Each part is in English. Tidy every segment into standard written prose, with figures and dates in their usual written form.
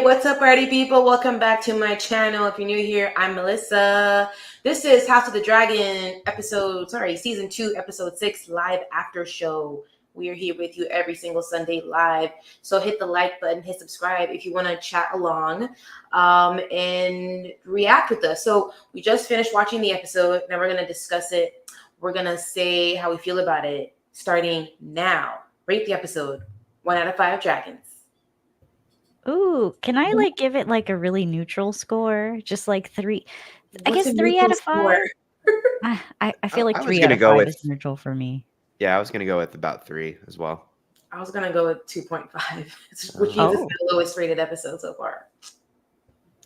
what's up, party people? Welcome back to my channel. If you're new here, I'm Melissa. This is House of the Dragon season 2, episode 6, live after show. We are here with you every single Sunday live. So hit the like button, hit subscribe if you want to chat along and react with us. So we just finished watching the episode. Now we're going to discuss it. We're going to say how we feel about it starting now. Rate the episode. 1 out of 5 dragons. Ooh, can I give it a really neutral score? Just 3. I What's guess a 3 out of neutral 5. I feel like I was 3 gonna out of go 5 with- is neutral for me. Yeah, I was going to go with about 3 as well. I was gonna go with 2.5, which means it's the lowest rated episode so far.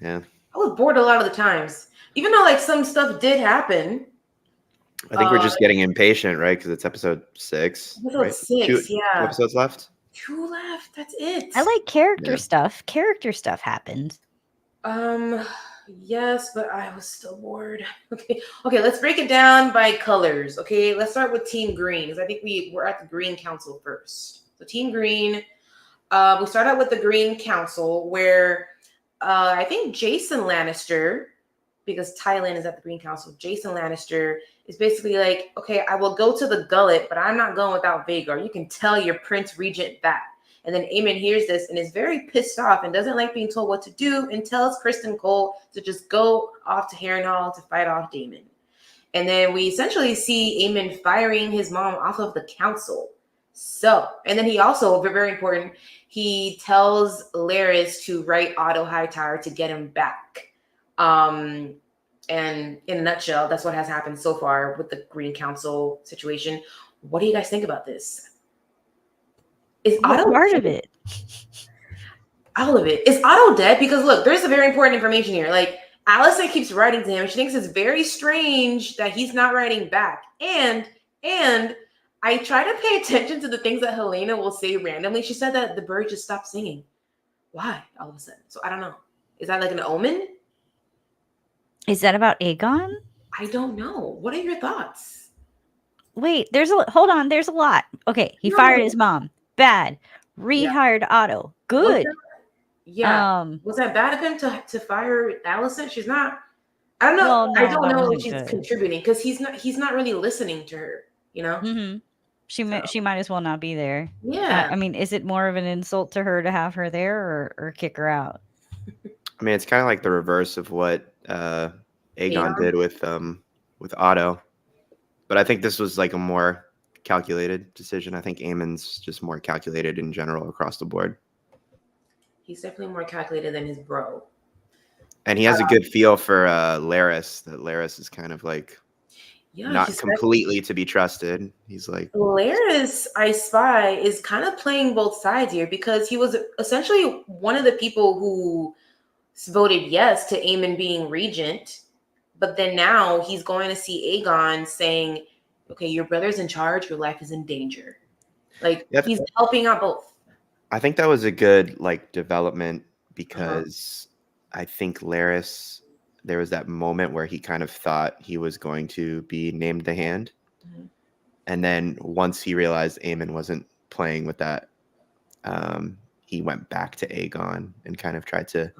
Yeah, I was bored a lot of the times, even though some stuff did happen. I think we're just getting impatient, right? Because it's episode 6. Episode right? 6, Two episodes left. 2 left. That's it. I like character stuff. Character stuff happened. Yes, but I was still bored. Okay, let's break it down by colors. Okay, let's start with Team Green, because I think we're at the Green Council first. So Team Green, we start out with the Green Council, where I think Jason Lannister, because Tylan is at the Green Council, Jason Lannister is basically like, okay, I will go to the gullet, but I'm not going without Vhagar. You can tell your Prince Regent that. And then Aemon hears this and is very pissed off and doesn't like being told what to do and tells Criston Cole to just go off to Harrenhal to fight off Daemon. And then we essentially see Aemon firing his mom off of the council. So, and then he also, very important, he tells Larys to write Otto Hightower to get him back. And in a nutshell, that's what has happened so far with the Green Council situation. What do you guys think about this? Is Otto part of it? All of it. Is Otto dead? Because look, there's a very important information here. Alicent keeps writing to him. She thinks it's very strange that he's not writing back. And I try to pay attention to the things that Helena will say randomly. She said that the bird just stopped singing. Why all of a sudden? So I don't know. Is that an omen? Is that about Aegon? I don't know. What are your thoughts? Wait, hold on. There's a lot. Okay, he fired his mom. Bad. Rehired Otto. Good. Was that bad of him to fire Alicent? She's not. I don't know. Well, no, I don't know if she's good. contributing because he's not really listening to her. You know. Mm-hmm. She might as well not be there. Yeah. I mean, is it more of an insult to her to have her there or kick her out? I mean, it's kind of like the reverse of what Aegon did with Otto, but I think this was a more calculated decision. I think Aemon's just more calculated in general across the board. He's definitely more calculated than his bro. And he has a good feel for Larys. That Larys is kind of not completely to be trusted. He's Larys, I spy, is kind of playing both sides here because he was essentially one of the people who voted yes to Aemon being regent, but then now he's going to see Aegon saying, okay, your brother's in charge, your life is in danger. He's helping out both. I think that was a good development because I think Larys, there was that moment where he kind of thought he was going to be named the Hand. Mm-hmm. And then once he realized Aemon wasn't playing with that, he went back to Aegon and kind of tried to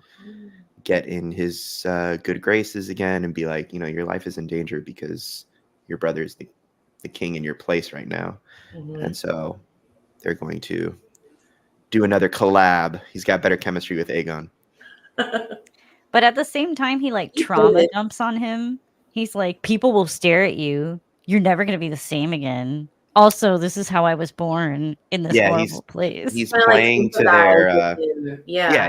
get in his good graces again and be like, your life is in danger because your brother's the king in your place right now. Mm-hmm. And so they're going to do another collab. He's got better chemistry with Aegon. But at the same time, he trauma dumps on him. He's like, people will stare at you. You're never going to be the same again. Also, this is how I was born in this horrible place. He's playing to their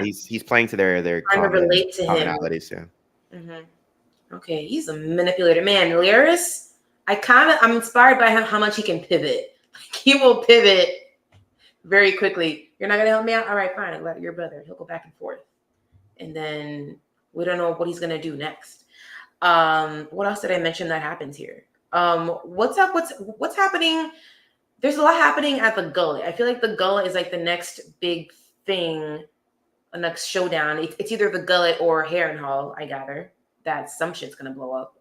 he's playing to their trying to relate to commonalities. Him. Yeah. Mm-hmm. Okay, he's a manipulator, man. Larys, I'm inspired by how much he can pivot. He will pivot very quickly. You're not gonna help me out? All right, fine. Let your brother. He'll go back and forth, and then we don't know what he's gonna do next. What else did I mention that happens here? What's up? What's happening? There's a lot happening at the gullet. I feel like the gullet is the next big thing, the next showdown. It's either the gullet or Harrenhal. I gather that some shit's gonna blow up.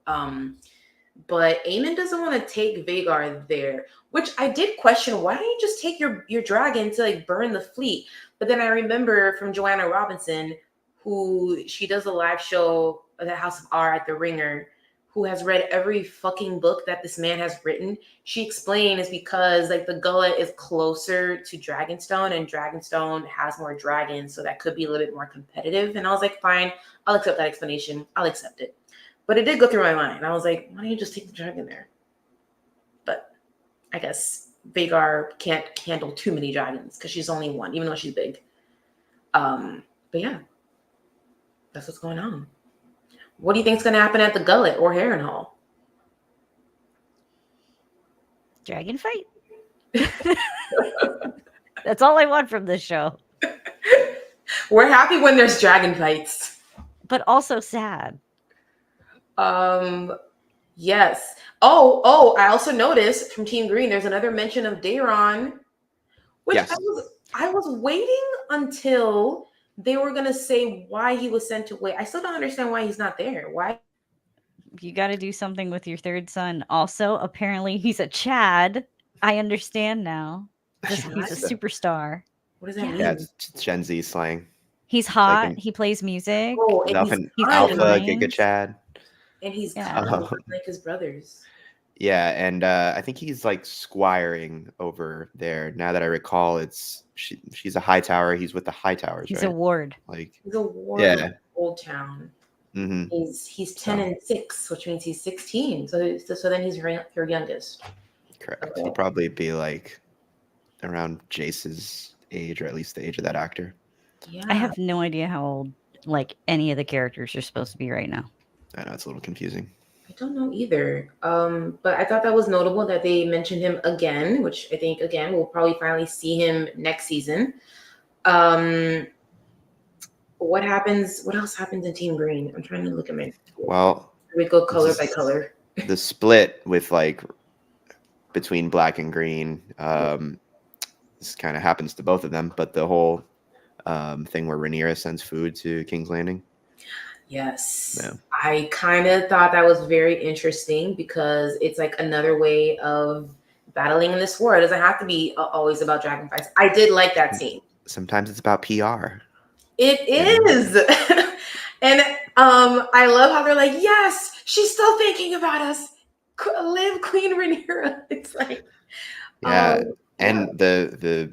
But Aemon doesn't want to take Vhagar there, which I did question. Why don't you just take your dragon to burn the fleet? But then I remember from Joanna Robinson, who she does a live show at the House of R at the Ringer, who has read every fucking book that this man has written. She explained is because like the gullet is closer to Dragonstone, and Dragonstone has more dragons, so that could be a little bit more competitive. And I was like, fine, I'll accept that explanation. I'll accept it. But it did go through my mind. I was like, why don't you just take the dragon there? But I guess Vhagar can't handle too many dragons because she's only one, even though she's big. But yeah, that's what's going on. What do you think is going to happen at the Gullet or Harrenhal? Dragon fight. That's all I want from this show. We're happy when there's dragon fights, but also sad. Yes. Oh! I also noticed from Team Green, there's another mention of Daeron, which Yes. I was waiting until they were gonna say why he was sent away. I still don't understand why he's not there. Why? You got to do something with your third son. Also, apparently, he's a Chad. I understand now. He's a superstar. What does that mean? Yeah, it's Gen Z slang. He's hot. He plays music. Oh, he's and he's alpha, Giga Chad. And he's like his brothers. Yeah, and I think he's like squiring over there. Now that I recall, she's a Hightower. He's with the Hightowers. He's right? a ward. He's a ward. Yeah. Of Old Town. Mm-hmm. He's 10 and 6, which means he's 16. So then he's her youngest. Correct. Okay. He'll probably be like around Jace's age, or at least the age of that actor. Yeah. I have no idea how old like any of the characters are supposed to be right now. I know it's a little confusing. I don't know either. But I thought that was notable that they mentioned him again, which I think again we'll probably finally see him next season. What else happens in Team Green? I'm trying to look at my. Well, we go color by color. The split with like between black and green. This kind of happens to both of them, but the whole thing where Rhaenyra sends food to King's Landing. Yes. Yeah. I kind of thought that was very interesting because it's like another way of battling in this war. It doesn't have to be always about dragon fights. I did like that scene. Sometimes it's about PR. It is. And I love how they're like, yes, she's still thinking about us. Live Queen Rhaenyra. It's like, yeah. And the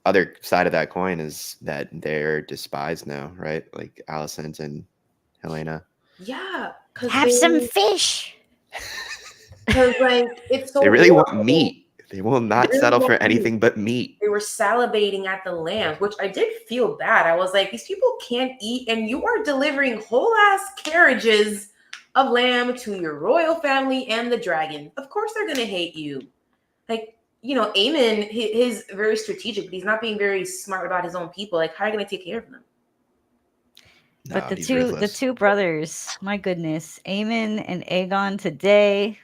other side of that coin is that they're despised now, right? Like Alicent and Helena. Yeah. Have some fish. Because like it's so they really want meat. They will not settle for anything but meat. They were salivating at the lambs, which I did feel bad. I was like, these people can't eat, and you are delivering whole ass carriages of lamb to your royal family and the dragon. Of course they're gonna hate you. Like, you know, Aemon, he's very strategic, but he's not being very smart about his own people. Like, how are you gonna take care of them? But the two brothers, my goodness, Aemon and Aegon today.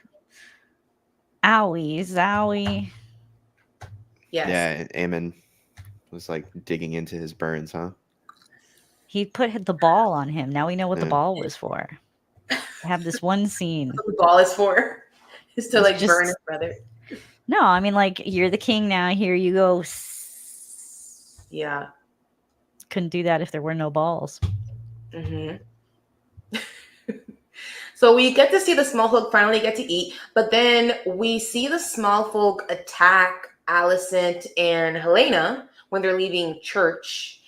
Owie, zowie. Yes. Yeah, Aemon was like digging into his burns, huh? He put the ball on him. Now we know what the ball was for. I have this one scene. What the ball is for is to like burn his brother. No, I mean like you're the king now. Here you go. Yeah. Couldn't do that if there were no balls. Mm-hmm. So we get to see the small folk finally get to eat, but then we see the small folk attack Alicent and Helena when they're leaving church.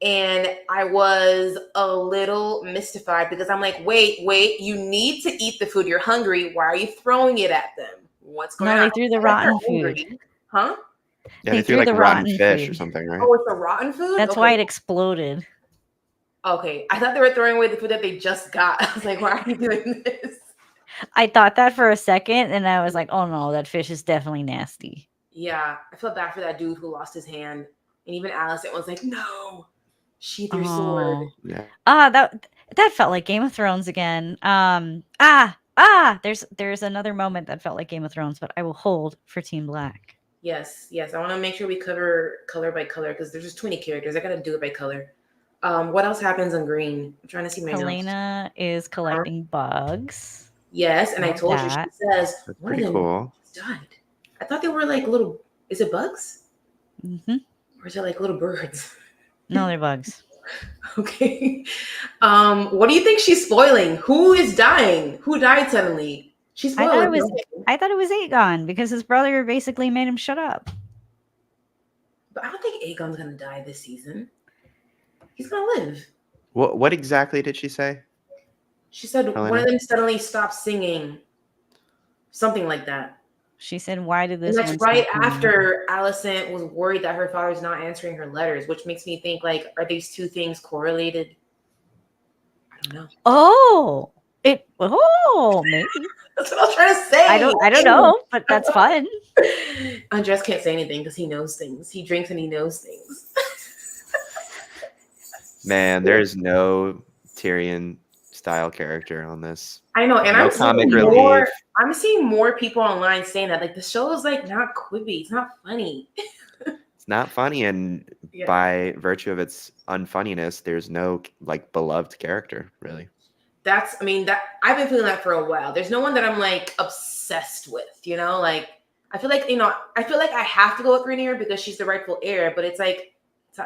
And I was a little mystified because I'm like, wait, you need to eat the food. You're hungry. Why are you throwing it at them? What's going on? No, they threw the rotten food. Huh? Yeah, they threw like rotten fish or something, right? Oh, it's a rotten food? That's why it exploded. Okay, I thought they were throwing away the food that they just got. I was like, why are you doing this? I thought that for a second, and I was like, oh no, that fish is definitely nasty. Yeah, I feel bad for that dude who lost his hand. And even Alicent was like, no, sheath your sword. Yeah. That felt like Game of Thrones again. There's another moment that felt like Game of Thrones, but I will hold for Team Black. Yes. I want to make sure we cover color by color because there's just too many characters. I gotta do it by color. What else happens on green? I'm trying to see my notes. Helena is collecting bugs. Yes, and I told you, she says, that's pretty cool. Died. I thought they were like little, is it bugs? Mm-hmm. Or is it like little birds? No, they're bugs. Okay. What do you think she's spoiling? Who is dying? Who died suddenly? She's I spoiling. thought it was Aegon because his brother basically made him shut up. But I don't think Aegon's gonna die this season. He's gonna live. What exactly did she say? She said Helena? one of them suddenly stopped singing. Something like that. She said, "Why did this?" And that's one right stop singing?" after Alicent was worried that her father's not answering her letters, which makes me think, like, are these two things correlated? I don't know. Oh, maybe. That's what I was trying to say. I don't know, but that's fun. Andres can't say anything because he knows things. He drinks and he knows things. Man, there's no Tyrion style character on this. I know, and No I'm comic seeing relief. more. I'm seeing more people online saying that, like, the show is like not quippy. It's not funny. It's not funny, and Yeah. by virtue of its unfunniness, there's no like beloved character really. That's, I mean, that I've been feeling that for a while. There's no one that I'm like obsessed with, you know? Like, I feel like, I feel like I have to go with Rhaenyra because she's the rightful heir, but it's like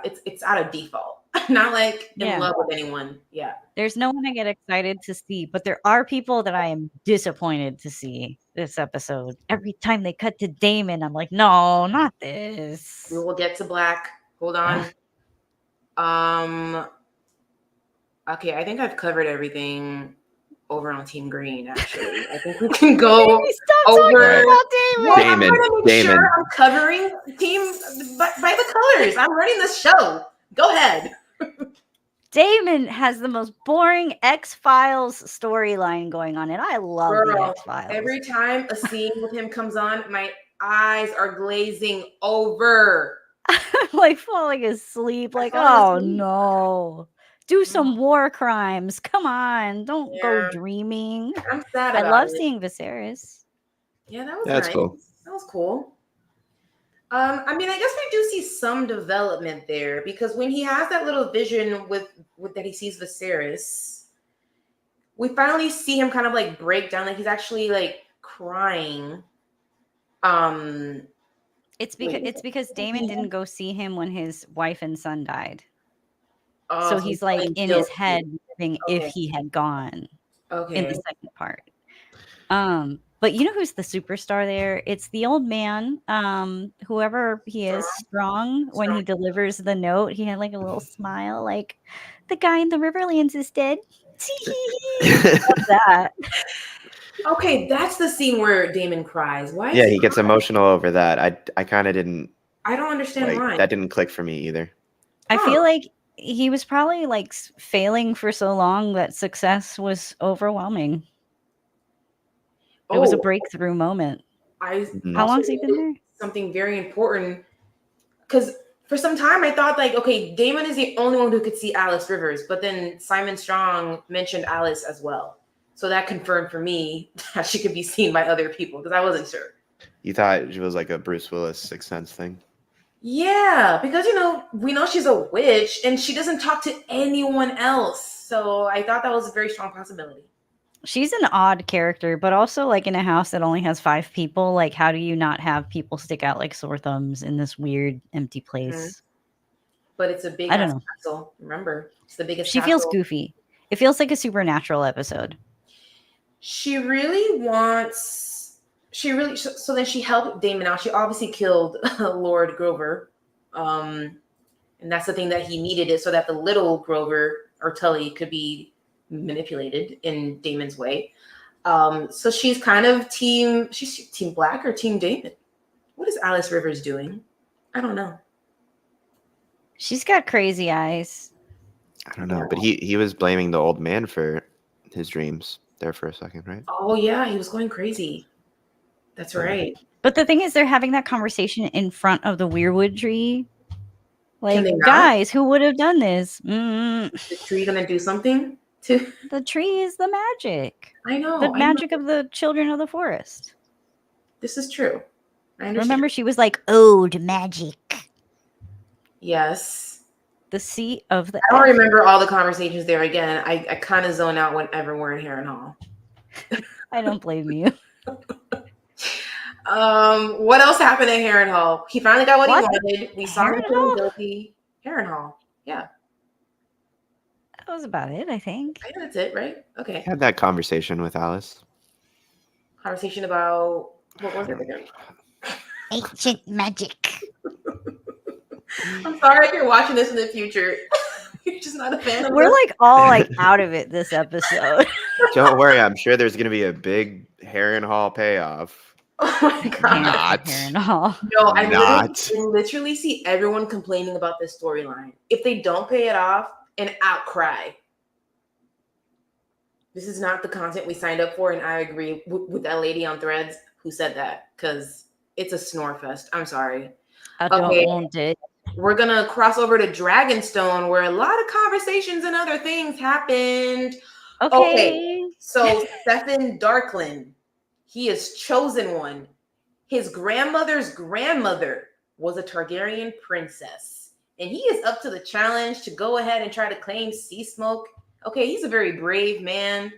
it's out of default. I'm not like in love with anyone. Yeah. There's no one I get excited to see, but there are people that I am disappointed to see this episode. Every time they cut to Daemon, I'm like, no, not this. We will get to Black. Hold on. Okay, I think I've covered everything over on Team Green, actually. I think we can go Stop over. talking about Daemon. I'm trying to make sure I'm covering Team by the colors. I'm running the show. Go ahead. Daemon has the most boring X-Files storyline going on, and I love the X-Files. Every time a scene with him comes on, my eyes are glazing over. I'm like falling asleep. Like, oh no. Do some war crimes. Come on. Don't go dreaming. I'm sad I about love it. seeing Viserys. Yeah, that was That's nice. cool. That was cool. I mean, I guess we do see some development there because when he has that little vision with that he sees Viserys, we finally see him kind of like break down, like he's actually like crying. It's because Daemon didn't go see him when his wife and son died. Oh, so he's like in his head living if he had gone. Okay. In the second part. But you know who's the superstar there? It's the old man, whoever he is, Strong. When he delivers the note, he had like a little smile, like the guy in the Riverlands is dead. Love that. Okay, that's the scene where Daemon cries. Why? Yeah, he gets emotional over that. I kind of didn't. I don't understand why. That didn't click for me either. I feel like he was probably like failing for so long that success was overwhelming. It was a breakthrough moment. How long's he been there? Something very important, because for some time I thought like, okay, Daemon is the only one who could see Alice Rivers, but then Simon Strong mentioned Alice as well, so that confirmed for me that she could be seen by other people because I wasn't sure. You thought it was like a Bruce Willis Sixth Sense thing? Yeah, because we know she's a witch and she doesn't talk to anyone else, so I thought that was a very strong possibility. She's an odd character, but also like in a house that only has 5 people, like how do you not have people stick out like sore thumbs in this weird empty place? Mm-hmm. But it's a big castle. Remember, it's the biggest castle. Feels goofy. It feels like a Supernatural episode. She really so then she helped Daemon out. She obviously killed Lord Grover. And that's the thing that he needed it so that the little Grover or Tully could be manipulated in Daemon's way. So she's kind of team Black or team Daemon. What is Alice Rivers doing? I don't know. She's got crazy eyes. I don't know, but he was blaming the old man for his dreams there for a second, right? Oh yeah, he was going crazy. That's right. But the thing is, they're having that conversation in front of the weirwood tree. Like, guys, who would have done this? The tree gonna do something? The tree is the magic. I know. The magic of the children of the forest. This is true. I understand. Remember, she was like, ode magic. Yes. The seat of the... I don't remember all the conversations there again. I kind of zone out whenever we're in Harrenhal. I don't blame you. What else happened at Harrenhal? He finally got what he wanted. We saw him feeling guilty. Harrenhal. Yeah. That was about it, I think. I think that's it, right? Okay. Had that conversation with Alice. Conversation about what was it again? Ancient magic. I'm sorry if you're watching this in the future. You're just not a fan of We're this. like all like out of it this episode. Don't worry, I'm sure there's going to be a big Harrenhal payoff. Oh my god. Not. No, I Not. literally see everyone complaining about this storyline. If they don't pay it off, an outcry. This is not the content we signed up for, and I agree with that lady on Threads who said that, because it's a snore fest. I'm sorry. I don't want it. We're gonna cross over to Dragonstone, where a lot of conversations and other things happened. Okay. So Stephen Darkland, he is chosen one. His grandmother's grandmother was a Targaryen princess, and he is up to the challenge to go ahead and try to claim Sea Smoke. Okay, he's a very brave man.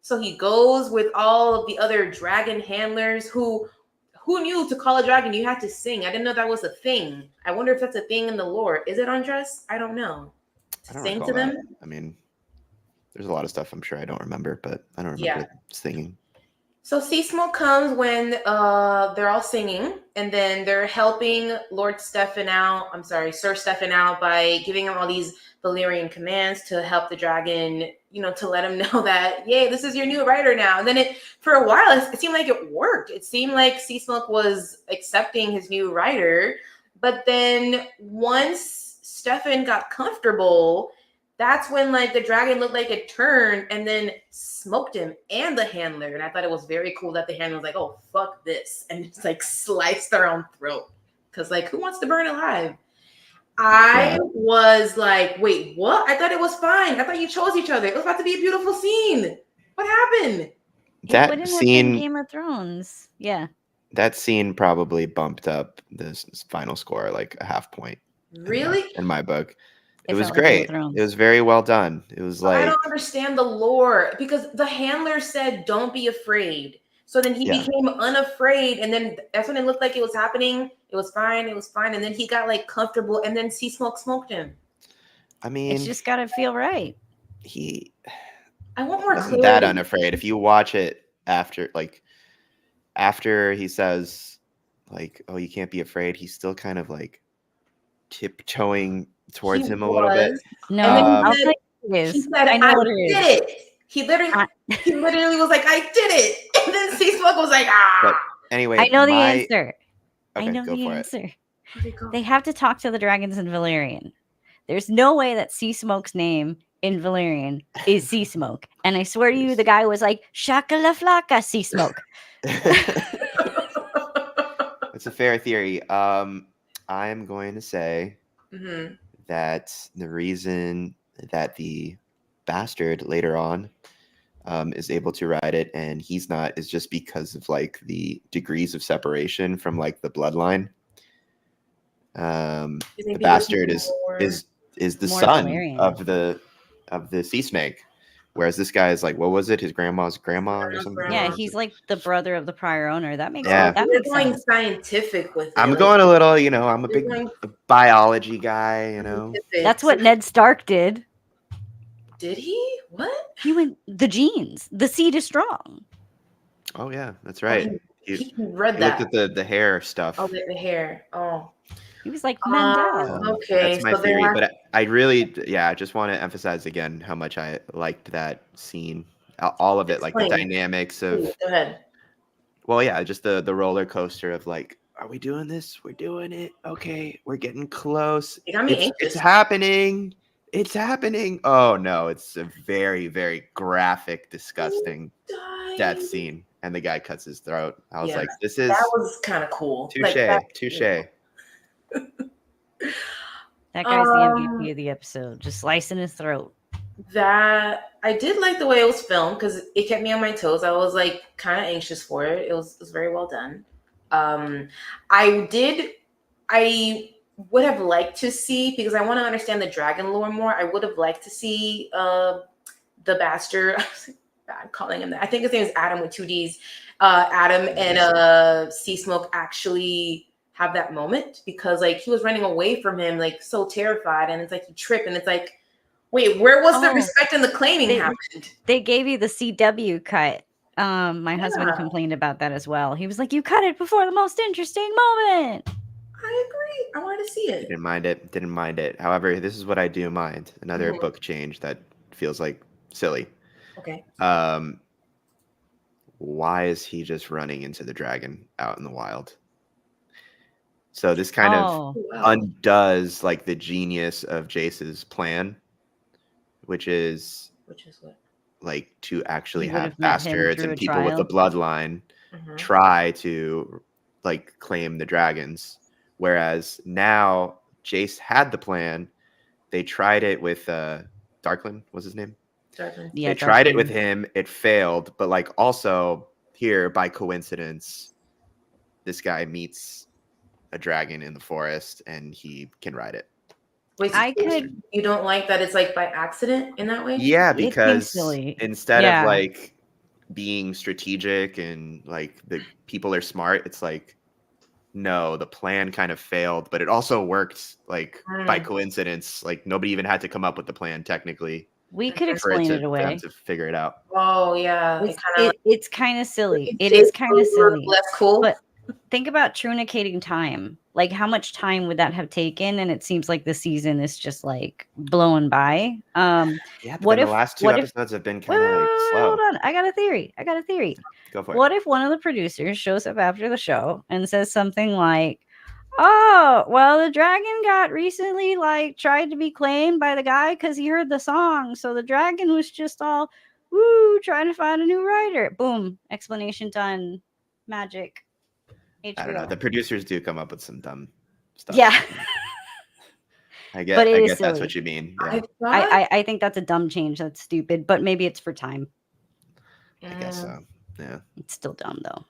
So he goes with all of the other dragon handlers who knew to call a dragon you had to sing. I didn't know that was a thing. I wonder if that's a thing in the lore. Is it Andres? I don't know. I don't Sing recall to them? that. I mean, there's a lot of stuff I'm sure I don't remember, but I don't remember singing. So Sea Smoke comes when they're all singing, and then they're helping Lord Stefan out. I'm sorry, Sir Stefan out by giving him all these Valyrian commands to help the dragon, to let him know that, yay, this is your new rider now. And then for a while, it seemed like it worked. It seemed like Sea Smoke was accepting his new rider. But then once Stefan got comfortable, that's when the dragon looked like it turned and then smoked him and the handler. And I thought it was very cool that the handler was like, oh, fuck this. And just sliced their own throat. Because who wants to burn alive? I was like, wait, what? I thought it was fine. I thought you chose each other. It was about to be a beautiful scene. What happened? That wouldn't scene, have been Game of Thrones. Yeah. That scene probably bumped up this final score like a half point. Really? In my book. It was felt like Game of great. Thrones. It was very well done. It was I don't understand the lore, because the handler said, don't be afraid. So then he became unafraid, and then that's when it looked like it was happening. It was fine. And then he got comfortable, and then Sea Smoke smoked him. I mean, it's just gotta feel right. I want more wasn't that unafraid. If you watch it after he says oh, you can't be afraid, he's still kind of tiptoeing towards him a little bit. No, and then he said, I did it. He literally was like, I did it. And then Sea Smoke was like, ah. But anyway, I know the answer. Okay, I know go the for answer. it. They have to talk to the dragons in Valyrian. There's no way that Sea Smoke's name in Valyrian is Sea Smoke. And I swear to you, the guy was like, Shakala Flaka, Sea Smoke. It's a fair theory. I am going to say that the reason that the bastard later on is able to ride it and he's not is just because of the degrees of separation from the bloodline. The bastard is the son Valyrian. of the sea snake, whereas this guy is what was it, his grandma's grandma or something? Yeah, he's the brother of the prior owner. That makes sense. That makes going sense. Scientific with it. I'm going a little, I'm a big biology guy, That's what Ned Stark did. Did he? What? He went the genes. The seed is strong. Oh yeah, that's right. He read that. Looked at the hair stuff. Oh, the hair. Oh. He was like Mandel. Okay, that's my theory. But I really, I just want to emphasize again how much I liked that scene. All of it, the dynamics of. Go ahead. Well, yeah, just the roller coaster of are we doing this? We're doing it. Okay, we're getting close. It got me anxious. It's happening. It's happening. Oh no, it's a very, very graphic, disgusting death scene. And the guy cuts his throat. I was like, that was kind of cool. Touche. That guy's the MVP of the episode, just slicing his throat. That I did like the way it was filmed because it kept me on my toes. I was kind of anxious for it. It was very well done. I would have liked to see, because I want to understand the dragon lore more. I would have liked to see the bastard. I'm calling him that. I think his name is Adam with 2 D's. Adam and Sea Smoke actually have that moment, because he was running away from him so terrified, and it's he tripped, and it's Wait, where was the Oh, respect and the claiming they- happened? They gave you the CW cut. My husband complained about that as well. He was like, "You cut it before the most interesting moment." I agree. I wanted to see it. Didn't mind it. Didn't mind it. However, this is what I do mind. Another Mhm. book change that feels like silly. Okay. Why is he just running into the dragon out in the wild? So this kind of Oh, Wow. undoes like the genius of Jace's plan, which is Which is what? like to actually You would have have met him bastards through and a people with the trial. bloodline Mhm. try to like claim the dragons. Whereas now Jace had the plan. They tried it with Darkland was his name. Darkland. Yeah, They tried it Darkling. with him. It failed. But like also here by coincidence, this guy meets a dragon in the forest and he can ride it. Wait, so I could. you don't like that it's like by accident in that way? Yeah, It seems because silly. instead Yeah. of like being strategic and like the people are smart, it's like no, the plan kind of failed, but it also worked like by coincidence. Like nobody even had to come up with the plan technically We could Mhm. explain it for them away. to figure it out. Oh yeah, It's kind of silly. It Jace is kind of was silly. less cool. But think about trunicating time. Like, how much time would that have taken? And it seems like the season is just like blowing by. Yeah, but What then if the last two what if episodes have been wait, kind of like slow. hold on. I got a theory. Go for it. What if one of the producers shows up after the show and says something like, "Oh, well, the dragon got recently like tried to be claimed by the guy because he heard the song. So the dragon was just all woo trying to find a new writer." Boom. Explanation done. Magic. HBO. I don't know. The producers do come up with some dumb stuff. Yeah. I But it is guess that's silly. what you mean. Yeah, I think that's a dumb change. That's stupid, but maybe it's for time. I guess so. Yeah. It's still dumb though.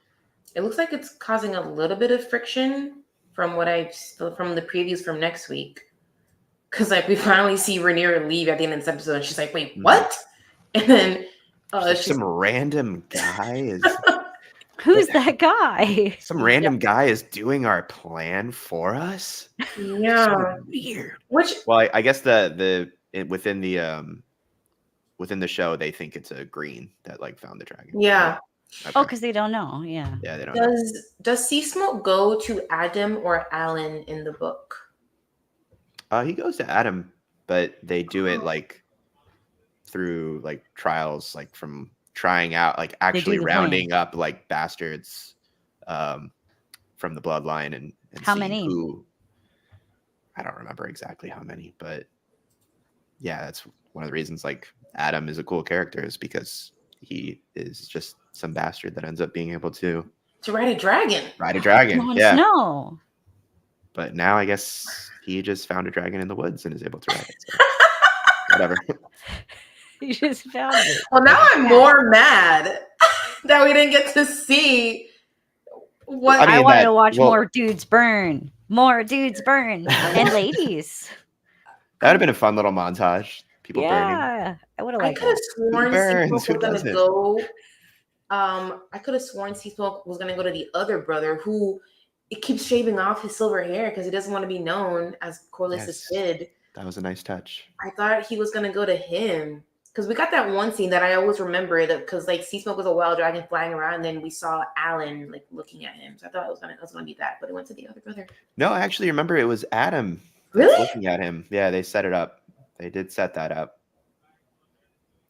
It looks like it's causing a little bit of friction from what from the previews from next week. Because like we finally see Rhaenyra leave at the end of this episode, and she's like, "Wait, what?" And then some random guy is. Who's that guy? Some random guy is doing our plan for us. Yeah, so weird. Which well, I guess within the show they think it's a green that like found the dragon. Yeah. Okay. Oh, because they don't know. Yeah. Yeah, they don't know. Does Sea Smoke go to Adam or Alan in the book? He goes to Adam, but they do it like through like trials, like from trying out, like actually rounding up like bastards from the bloodline and how many? Who I don't remember exactly how many, but yeah, that's one of the reasons like Adam is a cool character is because he is just some bastard that ends up being able to ride a dragon. Yeah. No. But now I guess he just found a dragon in the woods and is able to ride it. So. Whatever. He just found it. Well, now I'm more mad that we didn't get to see what I wanted to watch more dudes burn. More dudes burn. And ladies. That would have been a fun little montage. People burning. Yeah. I would have liked I could have sworn Who was gonna go. I could have sworn Seasmoke was gonna go to the other brother who it keeps shaving off his silver hair because he doesn't want to be known as Corlys's kid. That was a nice touch. I thought he was gonna go to him because we got that one scene that I always remember that because like Seasmoke was a wild dragon flying around, and then we saw Alan like looking at him. So I thought it was gonna be that, but it went to the other brother. No, I actually remember it was Adam. Really? Looking at him. Yeah, they set it up. They did set that up.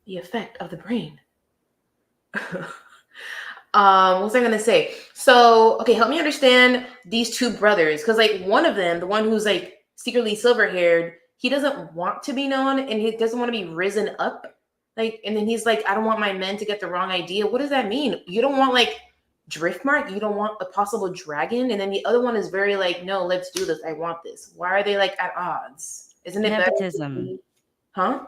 The effect of the brain. What was I gonna say? So, okay, help me understand these two brothers, because like one of them, the one who's like secretly silver haired, he doesn't want to be known and he doesn't want to be risen up. Like, and then he's like, I don't want my men to get the wrong idea. What does that mean? You don't want like Driftmark? You don't want a possible dragon? And then the other one is very like, no, let's do this. I want this. Why are they like at odds? Isn't it nepotism? Huh?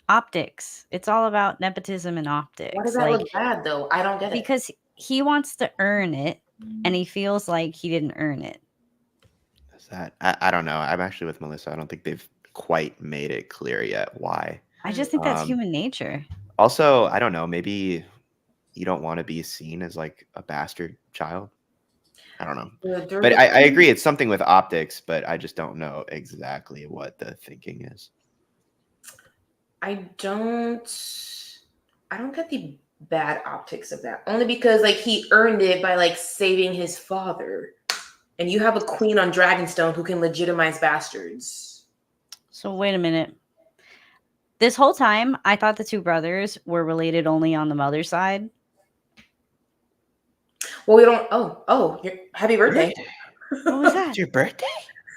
Optics. It's all about nepotism and optics. Why does that look bad though? I don't get it. Because he wants to earn it and he feels like he didn't earn it. Is that I don't know. I'm actually with Melissa. I don't think they've quite made it clear yet why. I just think that's human nature. Also, I don't know, maybe you don't want to be seen as like a bastard child. I don't know. But I agree it's something with optics, but I just don't know exactly what the thinking is. I don't get the bad optics of that. Only because like he earned it by like saving his father. And you have a queen on Dragonstone who can legitimize bastards. So wait a minute. This whole time, I thought the two brothers were related only on the mother's side. Well, we don't. Happy birthday! What was that? It's your birthday?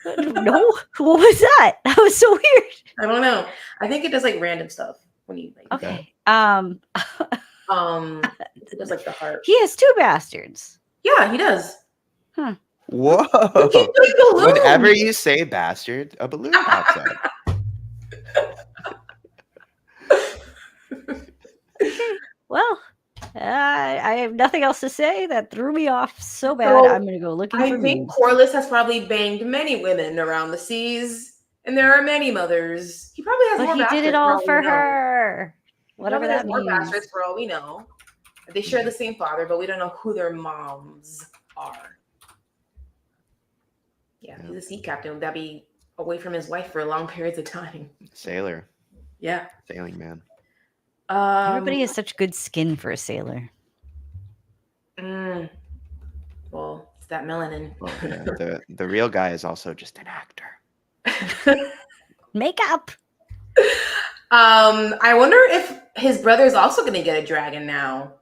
No, what was that? That was so weird. I don't know. I think it does like random stuff when you like. Okay. It does like the heart. He has two bastards. Yeah, he does. Huh. Whoa! Whenever you say bastard, a balloon pops up. Okay. Well, I have nothing else to say. That threw me off so bad. I'm gonna go looking for I think memes. Corlys has probably banged many women around the seas, and there are many mothers. He probably has But more he bastards. did it all for her. Whatever that more means. bastards for all we know. They share the same father, but we don't know who their moms are. Yeah, he's a sea captain. That'd be away from his wife for long periods of time. Sailor. Yeah. Sailing man. Everybody has such good skin for a sailor. Well, it's that melanin. Well, yeah, the real guy is also just an actor. Makeup. I wonder if his brother is also going to get a dragon now.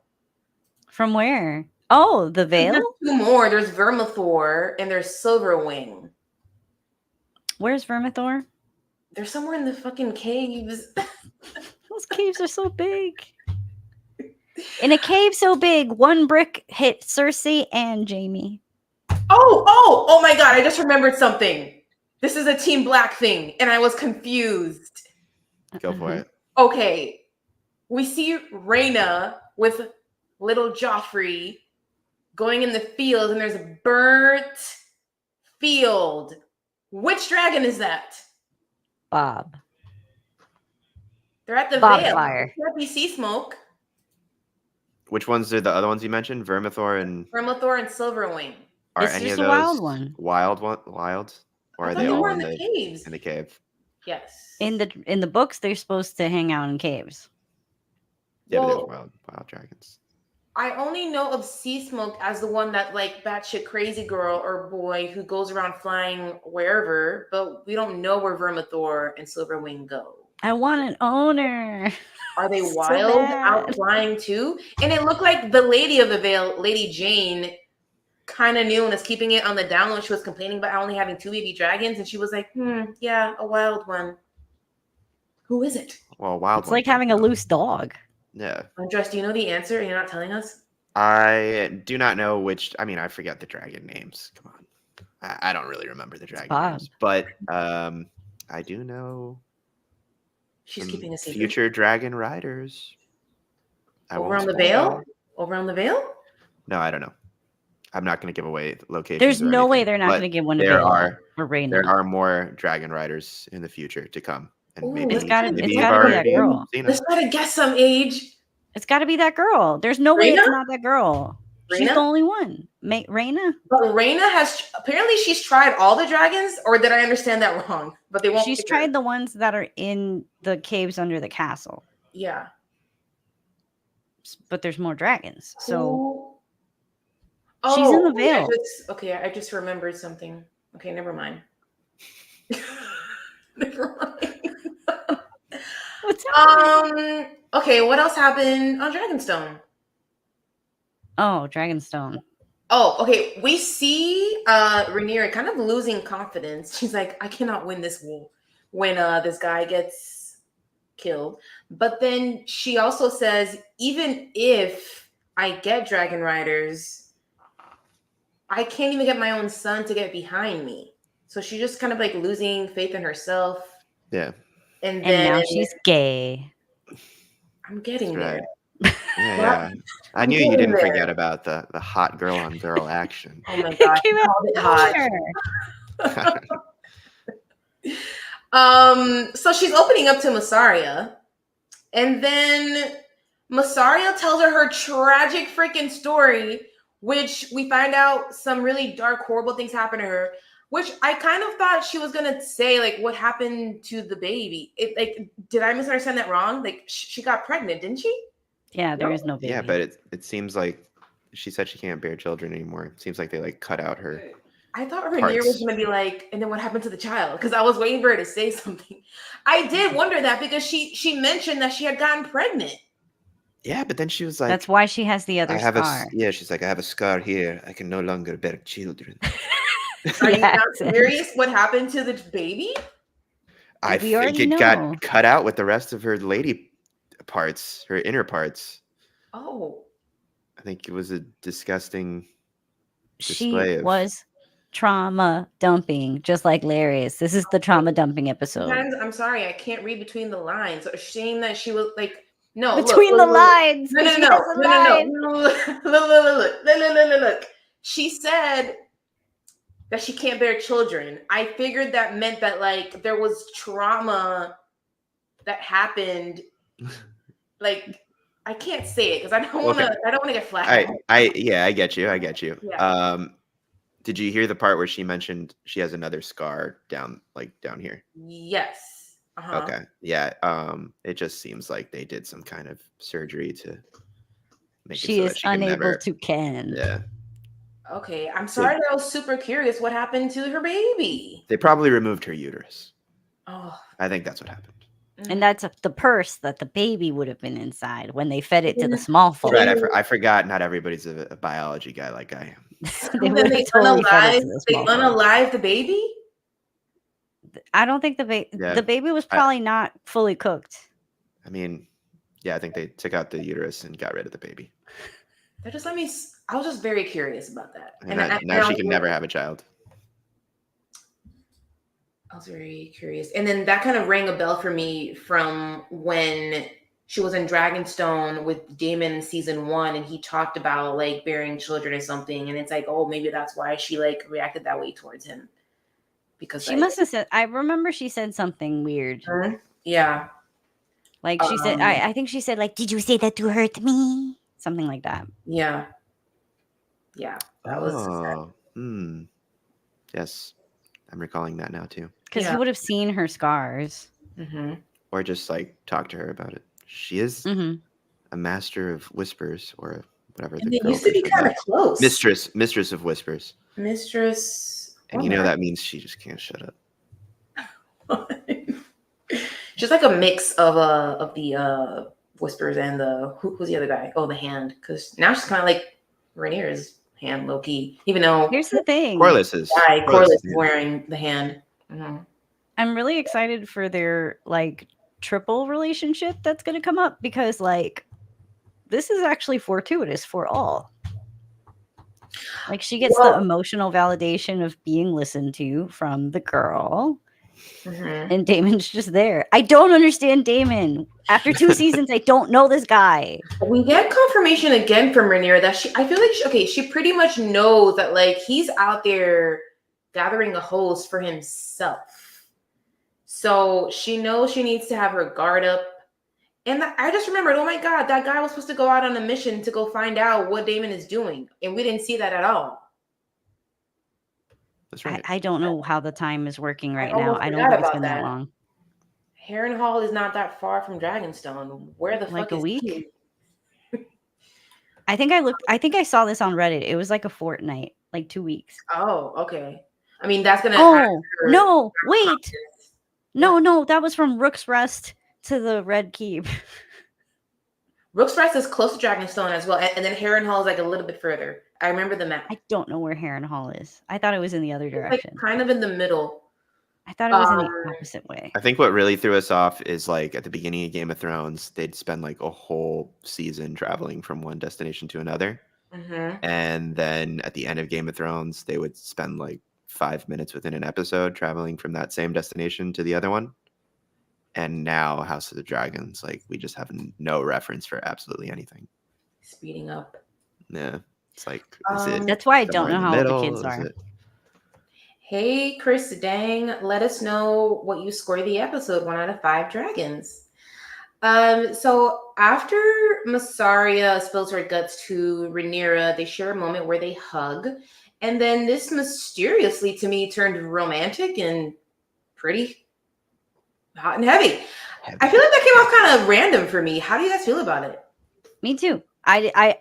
From where? Oh, the Vale? There's two more. There's Vermithor and there's Silverwing. Where's Vermithor? They're somewhere in the fucking caves. Those caves are so big. In a cave so big, one brick hit Cersei and Jaime. Oh my god, I just remembered something. This is a Team Black thing, and I was confused. Go for it. Okay. We see Rhaena with little Joffrey going in the field, and there's a burnt field. Which dragon is that? Bob. They're at the Bob Vale. Fire. Can't be sea smoke. Which ones are the other ones you mentioned? Vermithor and Silverwing. are This any is of the those wild one. Wild? Or are they all in the caves? In the cave? Yes. In the books, they're supposed to hang out in caves. Yeah, Well, but there's wild dragons. I only know of Sea Smoke as the one that like batshit crazy girl or boy who goes around flying wherever, but we don't know where Vermithor and Silverwing go. I want an owner. Are they So wild bad. out flying too? And it looked like the lady of the Vale, Lady Jane, kind of knew and was keeping it on the down low. She was complaining about only having 2 baby dragons, and she was like, yeah, a wild one. Who is it? Well, wild. It's like having a loose dog. Yeah. Andres, do you know the answer and you're not telling us? I do not know which. I mean, I forget the dragon names. Come on. I don't really remember the dragon names. But I do know she's keeping a secret. Future dragon riders. Over on the Vale? Over on the Vale? No, I don't know. I'm not going to give away locations. There's no way they're not going to give one to Vale or Rhaena. There are more dragon riders in the future to come. And maybe it's gotta be that girl. Let's try to guess some age. It's got to be that girl. There's no way it's not that girl. Rhaena? She's the only one. Rhaena? But Rhaena has apparently she's tried all the dragons, or did I understand that wrong? But they won't. She's tried the ones that are in the caves under the castle. Yeah. But there's more dragons. So she's in the Vale. I just remembered something. Okay, never mind. Never mind. What's happening? Okay, what else happened on Dragonstone? Oh, Dragonstone. Oh, okay. We see Rhaenyra kind of losing confidence. She's like, I cannot win this war when this guy gets killed. But then she also says, even if I get dragon riders, I can't even get my own son to get behind me. So she's just kind of like losing faith in herself. Yeah. And now she's gay. I'm getting there. Yeah. I knew you didn't forget about the hot girl on girl action. Oh my god. So she's opening up to Massaria. And then Massaria tells her tragic freaking story, which we find out some really dark, horrible things happen to her, Which I kind of thought she was gonna say, like, what happened to the baby? Did I misunderstand that wrong? Like, she got pregnant, didn't she? Yeah, there is no baby. Yeah, but it seems like she said she can't bear children anymore. It seems like they like cut out her. I thought Rhaenyra was gonna be like, and then what happened to the child? Because I was waiting for her to say something. I did wonder that because she mentioned that she had gotten pregnant. Yeah, but then she was like, that's why she has the other I have scar. she's like, I have a scar here. I can no longer bear children. Are you not serious? What happened to the baby? I We think already it know. got cut out with the rest of her lady parts, her inner parts. Oh. I think it was a disgusting She display of. was trauma dumping, just like Larys. This is the trauma dumping episode. Sometimes, I'm sorry, I can't read between the lines. So saying that she was like, no, Between the lines. No. Look. She said that she can't bear children. I figured that meant that like there was trauma that happened. Like, I can't say it because I don't want to. Okay. I don't want to get flagged. I get you. Yeah. Did you hear the part where she mentioned she has another scar down here? Yes. Uh-huh. Okay. Yeah. It just seems like they did some kind of surgery to make she it so is that she can unable never. to can. Yeah. Okay. I'm sorry that I was super curious what happened to her baby. They probably removed her uterus. Oh. I think that's what happened. And that's the purse that the baby would have been inside when they fed it to the small folk. Right. I forgot. Not everybody's a biology guy like I am. They would have totally fed it to the small folk. Unalive the baby? I don't think the baby was probably not fully cooked. I mean, yeah, I think they took out the uterus and got rid of the baby. That just let me. I was just very curious about that. And now she can never have a child. I was very curious. And then that kind of rang a bell for me from when she was in Dragonstone with Daemon in season 1, and he talked about like bearing children or something. And it's like, oh, maybe that's why she like reacted that way towards him. Because she must have said, I remember she said something weird. Yeah. Like she said, I think she said like, did you say that to hurt me? Something like that. Yeah. Yeah. That was. Yes. I'm recalling that now too. Because he would have seen her scars. Mm-hmm. Or just like talk to her about it. She is a master of whispers, or whatever. And they used to be kind of close. Mistress of whispers. Mistress. And you know that means she just can't shut up. She's like a mix of the whispers and the who's the other guy? Oh, the Hand. Because now she's kind of like Rhaenyra's Hand, low key. Even though here's the thing, Corlys is wearing the Hand. Mm-hmm. I'm really excited for their like triple relationship that's going to come up, because like this is actually fortuitous for all. Like she gets the emotional validation of being listened to from the girl. Mm-hmm. And Daemon's just there. I don't understand Daemon. After 2 seasons, I don't know this guy. We get confirmation again from Rhaenyra that I feel like she pretty much knows that like he's out there gathering a host for himself. So she knows she needs to have her guard up. And I just remembered, oh my God, that guy was supposed to go out on a mission to go find out what Daemon is doing. And we didn't see that at all. That's right. I don't know how the time is working right now. I don't think it's been that long. Harrenhal is not that far from Dragonstone. Where the fuck is week? he? I think I saw this on Reddit. It was like a fortnight, like 2 weeks. Oh, okay. I mean, that's gonna. Oh no! Wait, no, that was from Rook's Rest to the Red Keep. Rook's Rest is close to Dragonstone as well, and then Harrenhal is like a little bit further. I remember the map. I don't know where Harrenhal is. I thought it was in the other direction. Like kind of in the middle. I thought it was in the opposite way. I think what really threw us off is like at the beginning of Game of Thrones, they'd spend like a whole season traveling from one destination to another. Mm-hmm. And then at the end of Game of Thrones, they would spend like 5 minutes within an episode traveling from that same destination to the other one. And now House of the Dragons, like we just have no reference for absolutely anything. Speeding up. Yeah. It's like, that's why I don't know how old the kids are. Hey, Chris Dang, let us know what you score the episode 1 out of 5 dragons. So after Mysaria spills her guts to Rhaenyra, they share a moment where they hug. And then this mysteriously to me turned romantic and pretty hot and heavy. I feel like that came off kind of random for me. How do you guys feel about it? Me too. I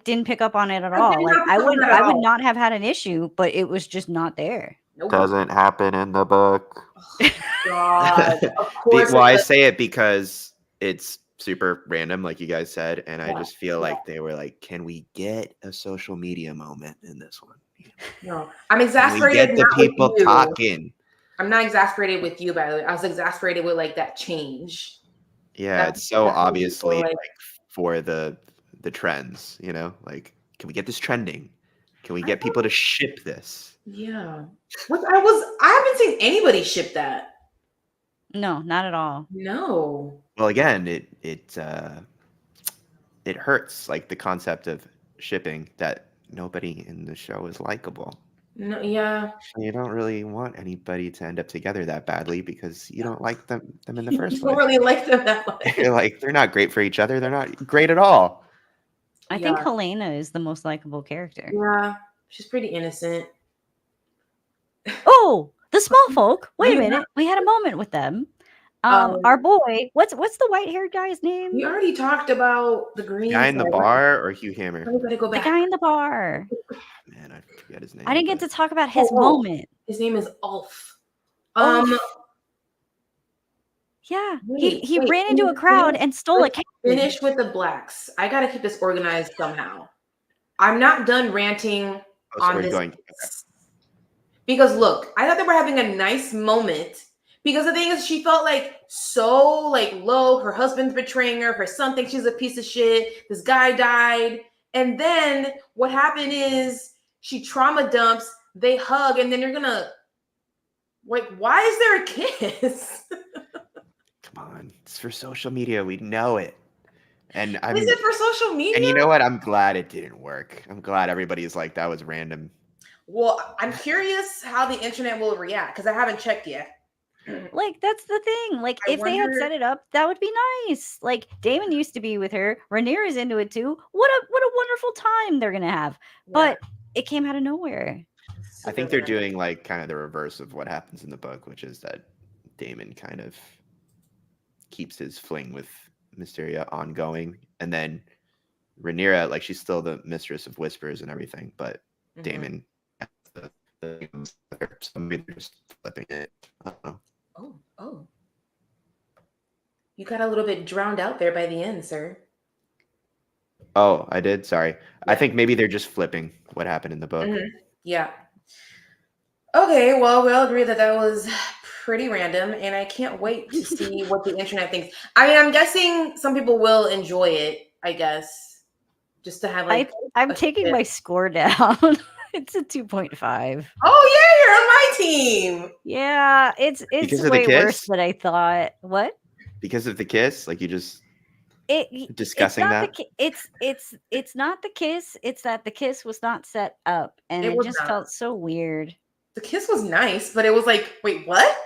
didn't pick up on it at all. Like I would not have had an issue, but it was just not there. Nope. Doesn't happen in the book. Oh, God, of course. Well, I say it because it's super random, like you guys said, and I just feel like they were like, "Can we get a social media moment in this one?" No, I'm exasperated. Can we get the people talking. I'm not exasperated with you, by the way. I was exasperated with like that change. Yeah, it's so obviously like for the trends, you know, like, can we get this trending? Can we get people to ship this? Yeah. I haven't seen anybody ship that. No, not at all. No. Well, again, it hurts, like the concept of shipping, that nobody in the show is likable. No, yeah. You don't really want anybody to end up together that badly because you don't like them in the first place. You don't really like them that much. You're like, they're not great for each other. They're not great at all. I think Helena is the most likable character. Yeah, she's pretty innocent. Oh, the small folk. Wait a minute. We had a moment with them. Our boy, what's the white-haired guy's name? We already talked about the green guy in the bar or Hugh Hammer? Gotta go back. The guy in the bar. Man, I forget his name. I didn't get to talk about his moment. His name is Ulf. Yeah, he ran into a crowd and stole a cake. Finish with the blacks. I gotta keep this organized somehow. I'm not done ranting on this. Because look, I thought they were having a nice moment. Because the thing is, she felt like so like low. Her husband's betraying her. Her son thinks she's a piece of shit. This guy died. And then what happened is she trauma dumps. They hug, and then you're gonna like, why is there a kiss? Come on, it's for social media. We know it. And is it for social media? And you know what? I'm glad it didn't work. I'm glad everybody's like, that was random. Well, I'm curious how the internet will react because I haven't checked yet. Like, that's the thing. Like, if they had set it up, that would be nice. Like, Daemon used to be with her. Rhaenyra's into it too. What a wonderful time they're gonna have. Yeah. But it came out of nowhere. I think they're doing like kind of the reverse of what happens in the book, which is that Daemon kind of keeps his fling with Mysteria ongoing, and then Rhaenyra, like, she's still the mistress of whispers and everything, but Daemon, somebody just flipping it. I don't know. Oh, you got a little bit drowned out there by the end, sir. Oh, I did. Sorry. Yeah. I think maybe they're just flipping what happened in the book. Yeah. Okay. Well, we all agree that was pretty random, and I can't wait to see what the internet thinks. I mean, I'm guessing some people will enjoy it, I guess, just to have like. I'm taking my score down. It's a 2.5. Oh yeah, you're on my team. Yeah, it's way worse than I thought. What? Because of the kiss, like you just discussing that. It's not the kiss. It's that the kiss was not set up, and it just felt so weird. The kiss was nice, but it was like, wait, what?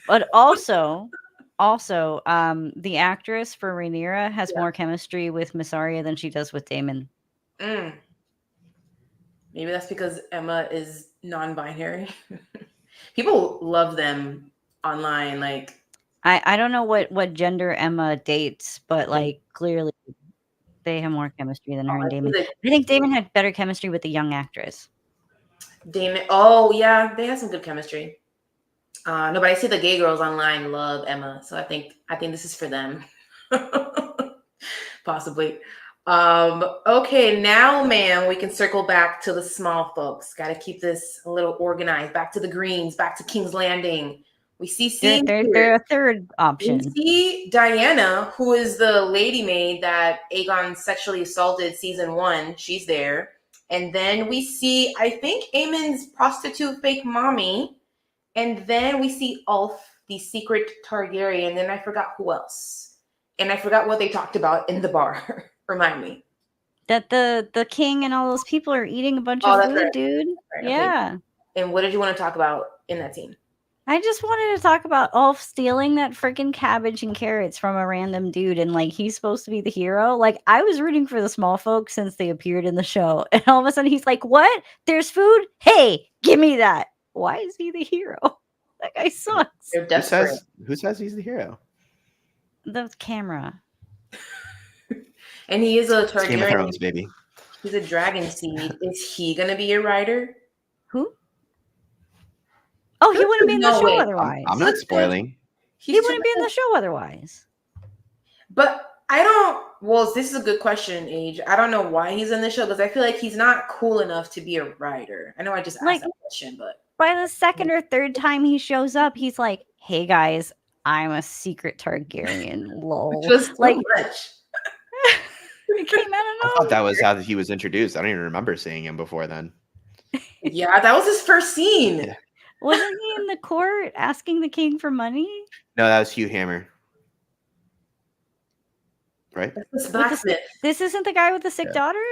But also, the actress for Rhaenyra has more chemistry with Mysaria than she does with Daemon. Maybe that's because Emma is non-binary. People love them online. Like, I don't know what gender Emma dates, but like clearly they have more chemistry than her and Daemon. I think Daemon had better chemistry with the young actress. Daemon. Oh yeah, they have some good chemistry. No, but I see the gay girls online love Emma, so I think this is for them. Possibly. Okay, now, ma'am, we can circle back to the small folks. Got to keep this a little organized. Back to the Greens, back to King's Landing. We see they're a third option. We see Diana, who is the lady maid that Aegon sexually assaulted season 1. She's there. And then we see, I think, Aemon's prostitute fake mommy. And then we see Ulf, the secret Targaryen. And then I forgot who else. And I forgot what they talked about in the bar. Remind me. That the king and all those people are eating a bunch of food, dude. Right. Yeah. Okay. And what did you want to talk about in that scene? I just wanted to talk about Ulf stealing that freaking cabbage and carrots from a random dude, and like he's supposed to be the hero. Like I was rooting for the small folk since they appeared in the show, and all of a sudden he's like, "What? There's food? Hey, give me that!" Why is he the hero? That guy sucks. They're desperate. Who says he's the hero? The camera. And he is a It's Game of Targaryen. Thrones, baby. He's a dragon seed. Is he gonna be a writer? Who? Oh, he wouldn't be in the No show way. otherwise. I'm not spoiling. He wouldn't be in the show otherwise. But I don't. Well, this is a good question, Age. I don't know why he's in the show because I feel like he's not cool enough to be a writer. I know I just asked that question, but by the second or third time he shows up, he's like, "Hey guys, I'm a secret Targaryen." Lol. just like much. It came out of nowhere. I thought that was how he was introduced. I don't even remember seeing him before then. Yeah, that was his first scene. Yeah. Wasn't he in the court asking the king for money? No, that was Hugh Hammer. Right? This isn't the guy with the sick daughter?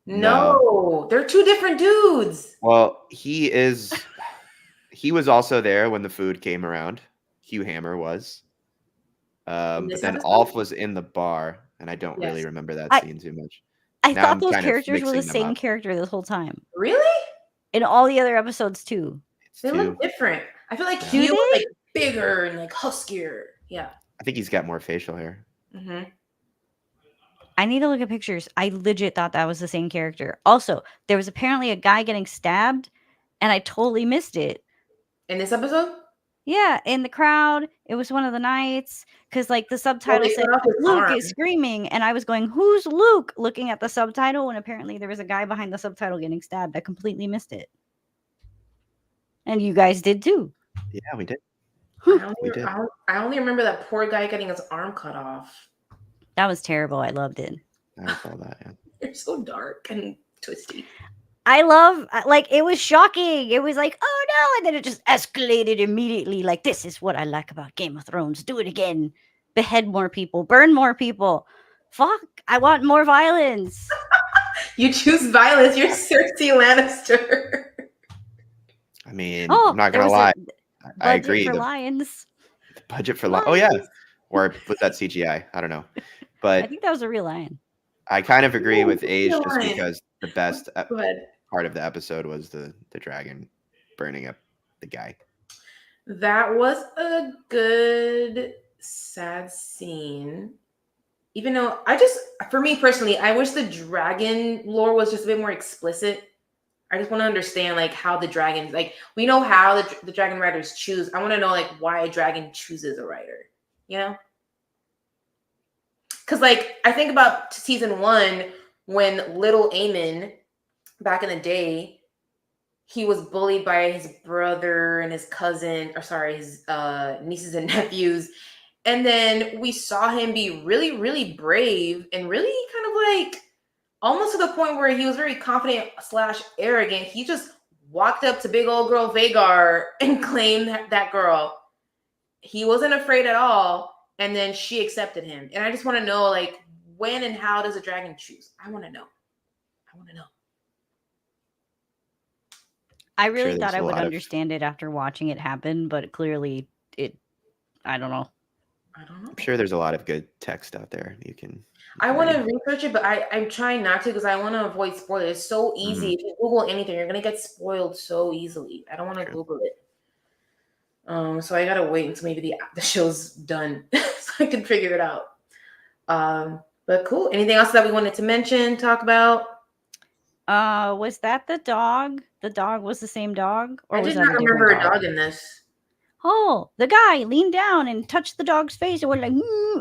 No, they're two different dudes. Well, he was also there when the food came around. Hugh Hammer was. But then Ulf was in the bar, and I don't really remember that scene too much. I thought those characters were the same character this whole time. Really? In all the other episodes too. They look different. I feel like Hugh was like bigger and like huskier. Yeah. I think he's got more facial hair. Mm-hmm. I need to look at pictures. I legit thought that was the same character. Also, there was apparently a guy getting stabbed, and I totally missed it. In this episode? Yeah, in the crowd. It was one of the nights because, like, the subtitle said Luke is screaming, and I was going, "Who's Luke?" Looking at the subtitle, and apparently there was a guy behind the subtitle getting stabbed. I completely missed it, and you guys did too. Yeah, we did. I only remember that poor guy getting his arm cut off. That was terrible. I loved it. I recall that. Yeah. They're so dark and twisty. I love, like, it was shocking. It was like, oh no, and then it just escalated immediately. Like, this is what I like about Game of Thrones. Do it again. Behead more people. Burn more people. Fuck, I want more violence. You choose violence. You're Cersei Lannister. I mean, I'm not gonna lie. I agree. For lions. The budget for lions. Oh yeah, or was that CGI? I don't know, but I think that was a real lion. I kind of agree with Age just because the best part of the episode was the dragon burning up the guy. That was a good sad scene. Even though for me personally, I wish the dragon lore was just a bit more explicit. I just want to understand like how the dragons, like we know how the dragon writers choose. I want to know like why a dragon chooses a writer, you know? Because like I think about season 1 when little Aemon back in the day, he was bullied by his brother and his cousin, his nieces and nephews. And then we saw him be really, really brave and really kind of like almost to the point where he was very confident / arrogant. He just walked up to big old girl Vhagar and claimed that girl. He wasn't afraid at all. And then she accepted him. And I just want to know, like, when and how does a dragon choose? I want to know. I really thought I would understand it after watching it happen, but clearly I don't know. I'm sure there's a lot of good text out there you can. I want to research it, but I'm trying not to because I want to avoid spoilers. It's so easy. If you Google anything, you're going to get spoiled so easily. I don't want to Google it. So I got to wait until maybe the show's done so I can figure it out. But cool. Anything else that we wanted to mention, talk about? Was that the dog? The dog was the same dog? Or I did not remember a dog in this. Oh, the guy leaned down and touched the dog's face and went like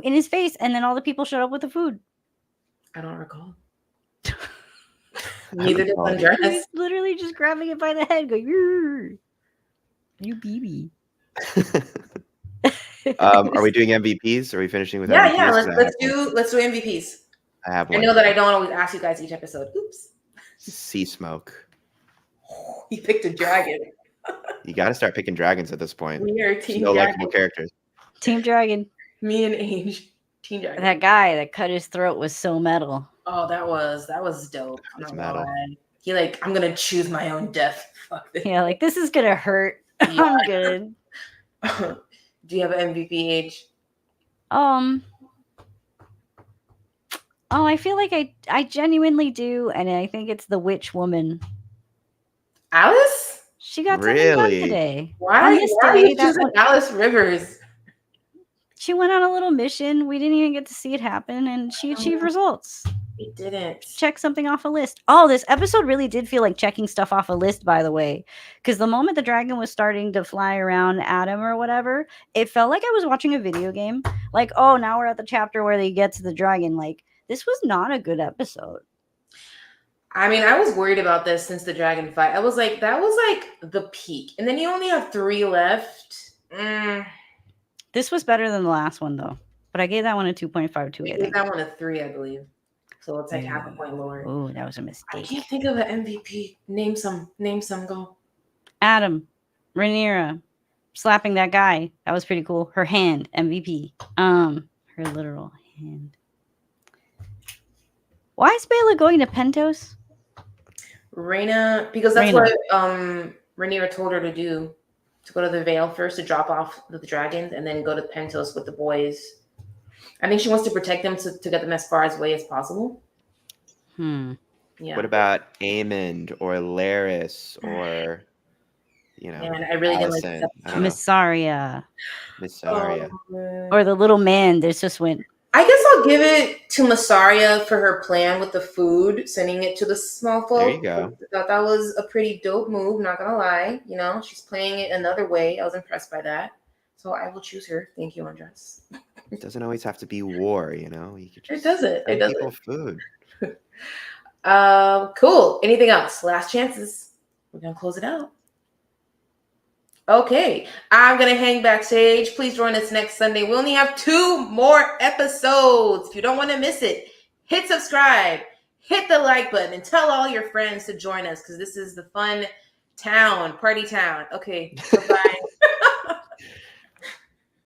in his face, and then all the people showed up with the food. I don't recall. Neither did Andreas. He's literally just grabbing it by the head, going, "You BB." Are we doing MVPs? Are we finishing with MVPs? Yeah. Let's do MVPs. I have one. I know that I don't always ask you guys each episode. Oops. Sea Smoke. You picked a dragon. You got to start picking dragons at this point. We are team no dragon. likable characters. Team Dragon. Me and Age. Team Dragon. That guy that cut his throat was so metal. Oh, that was dope. That was metal. He like, I'm gonna choose my own death. Fuck this. Yeah, like this is gonna hurt. Yeah. I'm good. Do you have an MVP age? Oh, I feel like I genuinely do, and I think it's the witch woman. Alice? She got something done today. Why? On this Why are day, you choosing Alice Rivers? She went on a little mission. We didn't even get to see it happen, and she achieved results. It didn't. Check something off a list. Oh, this episode really did feel like checking stuff off a list, by the way. Because the moment the dragon was starting to fly around Adam or whatever, it felt like I was watching a video game. Like, oh, now we're at the chapter where they get to the dragon. Like, this was not a good episode. I mean, I was worried about this since the dragon fight. I was like, that was like the peak. And then you only have 3 left. This was better than the last one, though. But I gave that one a 2.52. I gave that one a 3, I believe. So it's like half a point lower. Oh, that was a mistake. I can't think of an MVP. Name some. Go. Adam, Rhaenyra, slapping that guy. That was pretty cool. Her hand, MVP. Her literal hand. Why is Bela going to Pentos? Because that's what Rhaenyra told her to do. To go to the Vale first to drop off the dragons and then go to Pentos with the boys. I think she wants to protect them to get them as far away as possible. Yeah. What about Aemond or Larys or, Man, I really didn't like Missaria. Missaria. Or the little man that just went. I guess I'll give it to Missaria for her plan with the food, sending it to the small folk. There you go. I thought that was a pretty dope move, not gonna lie. She's playing it another way. I was impressed by that. So I will choose her. Thank you, Andres. It doesn't always have to be war, You could just it doesn't. people food. Cool. Anything else? Last chances. We're gonna close it out. Okay, I'm going to hang backstage. Please join us next Sunday. We only have 2 more episodes. If you don't want to miss it, hit subscribe, hit the like button, and tell all your friends to join us because this is the fun town, party town. Okay, bye-bye.